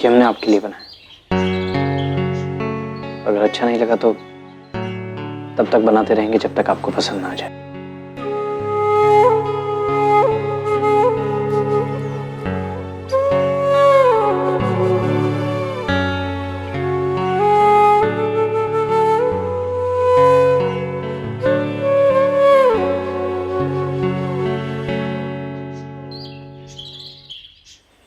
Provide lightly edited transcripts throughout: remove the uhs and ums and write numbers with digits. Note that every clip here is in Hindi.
ये हमने आपके लिए बनाया। अगर अच्छा नहीं लगा तो तब तक बनाते रहेंगे जब तक आपको पसंद ना आ जाए।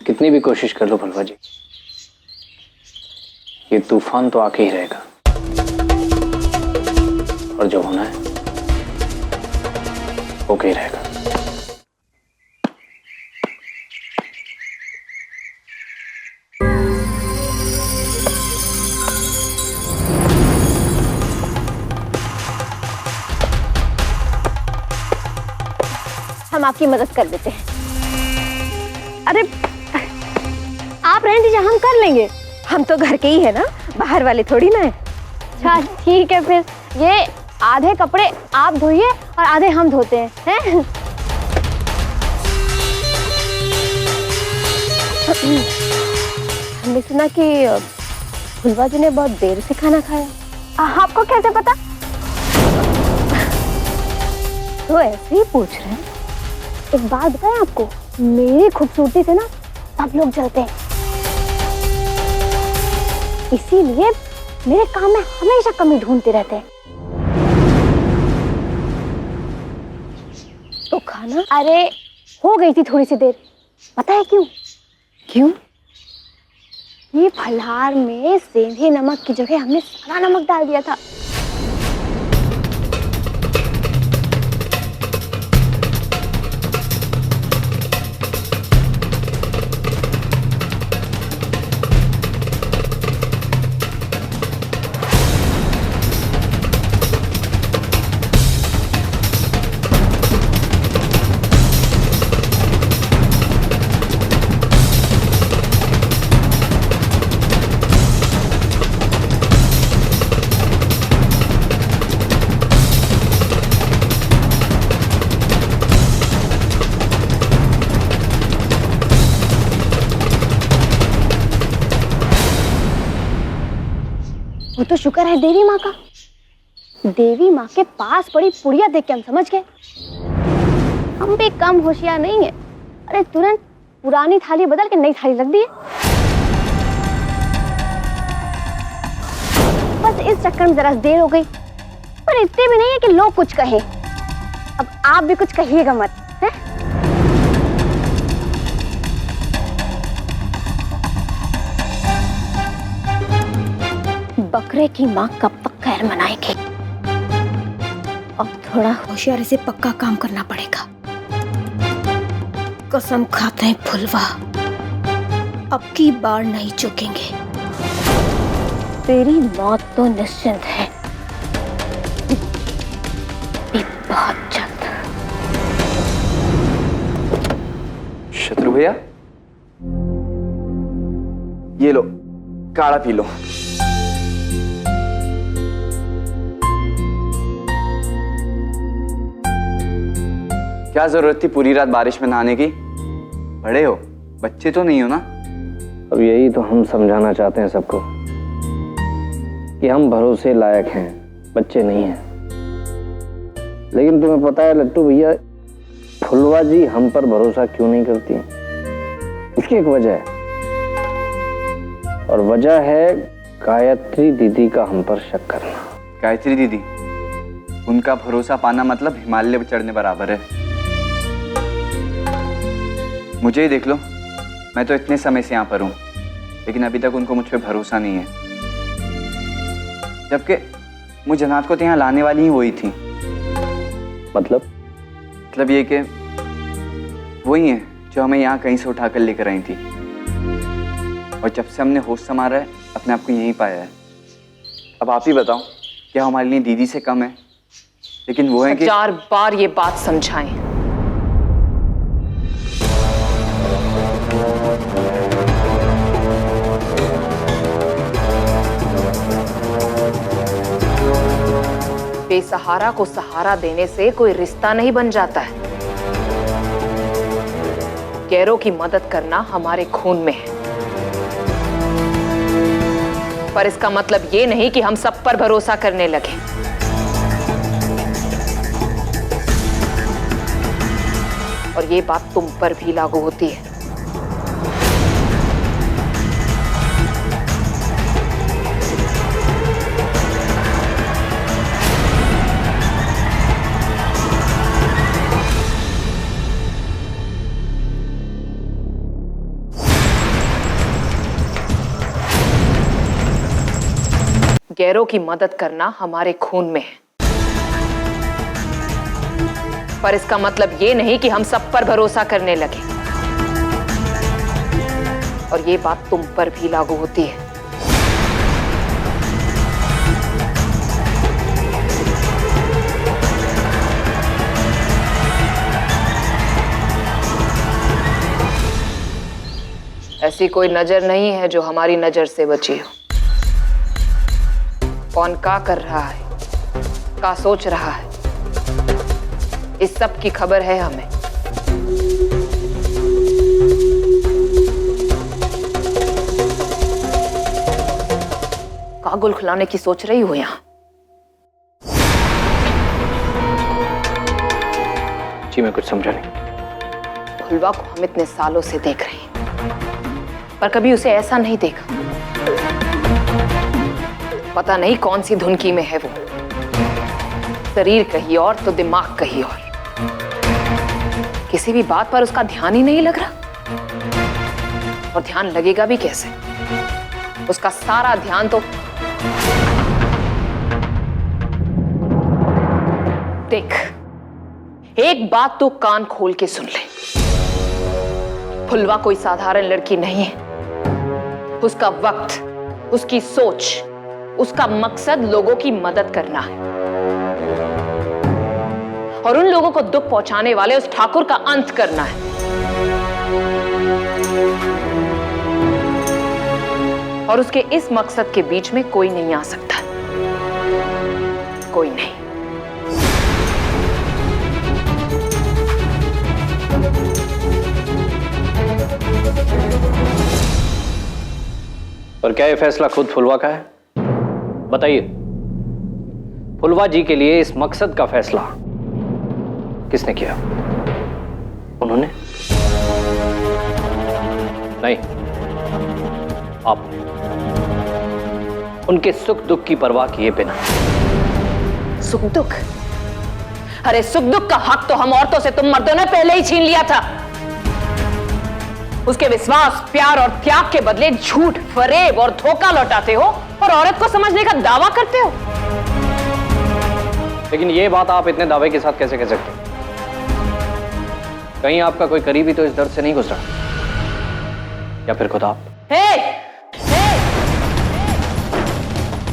कितनी भी कोशिश कर लो फुलवा जी, ये तूफान तो आके ही रहेगा और जो होना है होके ही रहेगा। हम आपकी मदद कर देते हैं। अरे आप रहने दीजिए, हम कर लेंगे। हम तो घर के ही है ना, बाहर वाले थोड़ी ना है। अच्छा ठीक है, फिर ये आधे कपड़े आप धोइए और आधे हम धोते हैं। हमने सुना कि फुलवा जी ने बहुत देर से खाना खाया। आपको कैसे पता? तो ऐसे ही पूछ रहे हैं। एक बात बताएं आपको, मेरी खूबसूरती से ना सब लोग जलते हैं, इसीलिए मेरे काम में हमेशा कमी ढूंढते रहते हैं। तो खाना अरे हो गई थी थोड़ी सी देर, पता है क्यों? क्यों? ये फलाहार में सेंधे नमक की जगह हमने सादा नमक डाल दिया था। वो तो शुक्र है देवी माँ का। देवी माँ के पास पड़ी पुड़िया देख के हम समझ गए हम भी कम होशियार नहीं है। अरे तुरंत पुरानी थाली बदल के नई थाली रख दी है। बस इस चक्कर में जरा देर हो गई, पर इतने भी नहीं है कि लोग कुछ कहें। अब आप भी कुछ कहिएगा मत, है? बकरे की माँ कब तक खैर मनाएगी? अब थोड़ा होशियारी से पक्का काम करना पड़ेगा। कसम खाते हैं फुलवा, अब की बार नहीं चूकेंगे। तेरी मौत तो निश्चिंत है, भी बहुत जल्द। शत्रु भैया, ये लो काढ़ा पी लो। क्या जरूरत थी पूरी रात बारिश में नहाने की? बड़े हो, बच्चे तो नहीं हो ना। अब यही तो हम समझाना चाहते हैं सबको कि हम भरोसे लायक हैं, बच्चे नहीं हैं। लेकिन तुम्हें पता है लट्टू भैया, फुलवा जी हम पर भरोसा क्यों नहीं करती? इसकी एक वजह है, और वजह है गायत्री दीदी का हम पर शक करना। गायत्री दीदी, उनका भरोसा पाना मतलब हिमालय पर चढ़ने बराबर है। मुझे ही देख लो, मैं तो इतने समय से यहाँ पर हूँ, लेकिन अभी तक उनको मुझ पे भरोसा नहीं है। जबकि मुझे जन्नत को तो यहाँ लाने वाली ही वही थी। मतलब ये कि वही है जो हमें यहाँ कहीं से उठाकर लेकर आई थी, और जब से हमने होश संभाला है अपने आप को यहीं पाया है। अब आप ही बताओ, क्या हमारे लिए दीदी से कम है? लेकिन वो है कि 4 बार ये बात समझाएं। बेसहारा को सहारा देने से कोई रिश्ता नहीं बन जाता है। गैरों की मदद करना हमारे खून में है। पर इसका मतलब ये नहीं कि हम सब पर भरोसा करने लगे। और ये बात तुम पर भी लागू होती है। गैरों की मदद करना हमारे खून में है, पर इसका मतलब ये नहीं कि हम सब पर भरोसा करने लगे। और ये बात तुम पर भी लागू होती है। ऐसी कोई नजर नहीं है जो हमारी नजर से बची हो। कौन क्या कर रहा है, क्या सोच रहा है, इस सब की खबर है हमें। कागुल खिलाने की सोच रही हो यहां? जी मैं कुछ समझा नहीं। फुलवा को हम इतने सालों से देख रहे हैं, पर कभी उसे ऐसा नहीं देखा। पता नहीं कौन सी धुनकी में है वो। शरीर कहीं और तो दिमाग कहीं और। किसी भी बात पर उसका ध्यान ही नहीं लग रहा, और ध्यान लगेगा भी कैसे? उसका सारा ध्यान तो देख, एक बात तो कान खोल के सुन ले। फुलवा कोई साधारण लड़की नहीं है। उसका वक्त, उसकी सोच, उसका मकसद लोगों की मदद करना है, और उन लोगों को दुख पहुंचाने वाले उस ठाकुर का अंत करना है। और उसके इस मकसद के बीच में कोई नहीं आ सकता, कोई नहीं। और क्या ये फैसला खुद फुलवा का है? बताइए, फुलवा जी के लिए इस मकसद का फैसला किसने किया? उन्होंने? नहीं, आप। उनके सुख दुख की परवाह किए बिना। सुख दुख? अरे सुख दुख का हक तो हम औरतों से तुम मर्दों ने पहले ही छीन लिया था। उसके विश्वास, प्यार और त्याग के बदले झूठ, फरेब और धोखा लौटाते हो, और औरत को समझने का दावा करते हो। लेकिन ये बात आप इतने दावे के साथ कैसे कह सकते? कहीं आपका कोई करीबी तो इस दर्द से नहीं गुजरा, या फिर खुद आप?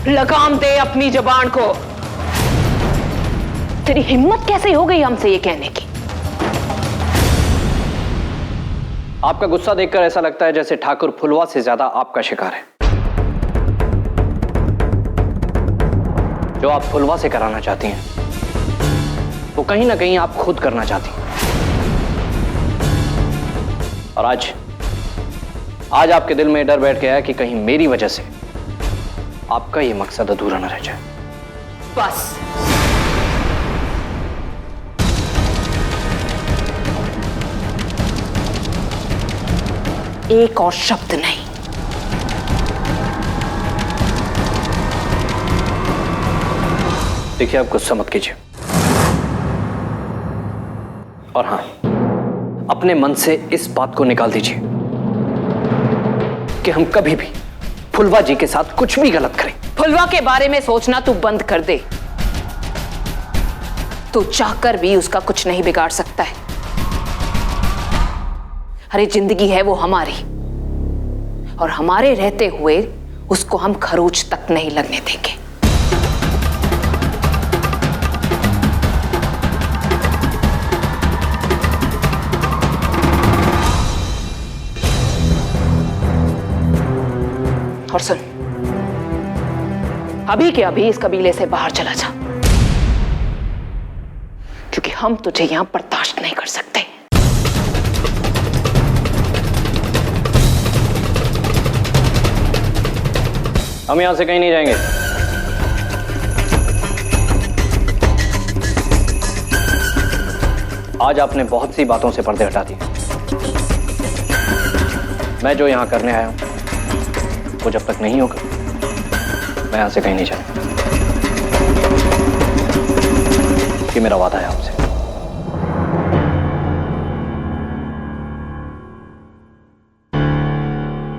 लगाम दे अपनी जुबान को। तेरी हिम्मत कैसे हो गई हमसे ये कहने की? आपका गुस्सा देखकर ऐसा लगता है जैसे ठाकुर फुलवा से ज्यादा आपका शिकार है। जो आप फुलवा से कराना चाहती हैं, वो कहीं ना कहीं आप खुद करना चाहती हैं। और आज आपके दिल में डर बैठ गया है कि कहीं मेरी वजह से आपका ये मकसद अधूरा न रह जाए। बस एक और शब्द नहीं। देखिए, आप गुस्सा मत कीजिए, और हां, अपने मन से इस बात को निकाल दीजिए कि हम कभी भी फुलवा जी के साथ कुछ भी गलत करें। फुलवा के बारे में सोचना तू बंद कर दे। तू चाहकर भी उसका कुछ नहीं बिगाड़ सकता है। अरे जिंदगी है वो हमारी, और हमारे रहते हुए उसको हम खरोच तक नहीं लगने देंगे। और सुन, अभी के अभी इस कबीले से बाहर चला जा, क्योंकि हम तुझे यहां बर्दाश्त नहीं कर सकते। हम यहां से कहीं नहीं जाएंगे। आज आपने बहुत सी बातों से पर्दे हटा दिए। मैं जो यहां करने आया हूं वो जब तक नहीं होगा मैं यहां से कहीं नहीं जाऊंगा। ये मेरा वादा है आपसे।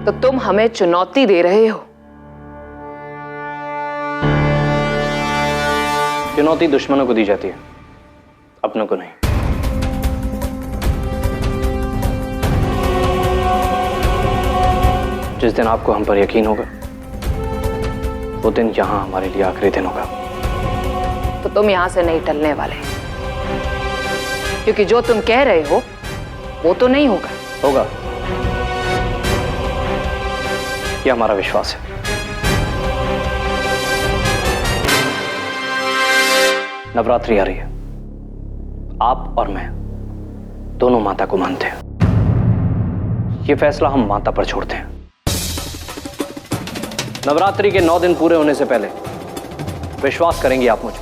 तो तुम हमें चुनौती दे रहे हो? चुनौती दुश्मनों को दी जाती है, अपनों को नहीं। जिस दिन आपको हम पर यकीन होगा वो दिन यहां हमारे लिए आखिरी दिन होगा। तो तुम यहां से नहीं टलने वाले, क्योंकि जो तुम कह रहे हो वो तो नहीं होगा। होगा, ये हमारा विश्वास है। नवरात्रि आ रही है, आप और मैं दोनों माता को मानते हैं। ये फैसला हम माता पर छोड़ते हैं। नवरात्रि के 9 दिन पूरे होने से पहले विश्वास करेंगी आप मुझे,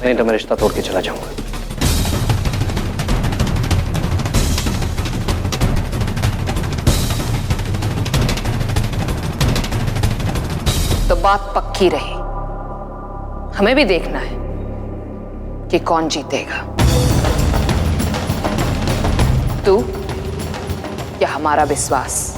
नहीं तो मैं रिश्ता तोड़ के चला जाऊंगा। तो बात पक्की रही, हमें भी देखना है कि कौन जीतेगा, तू या हमारा विश्वास।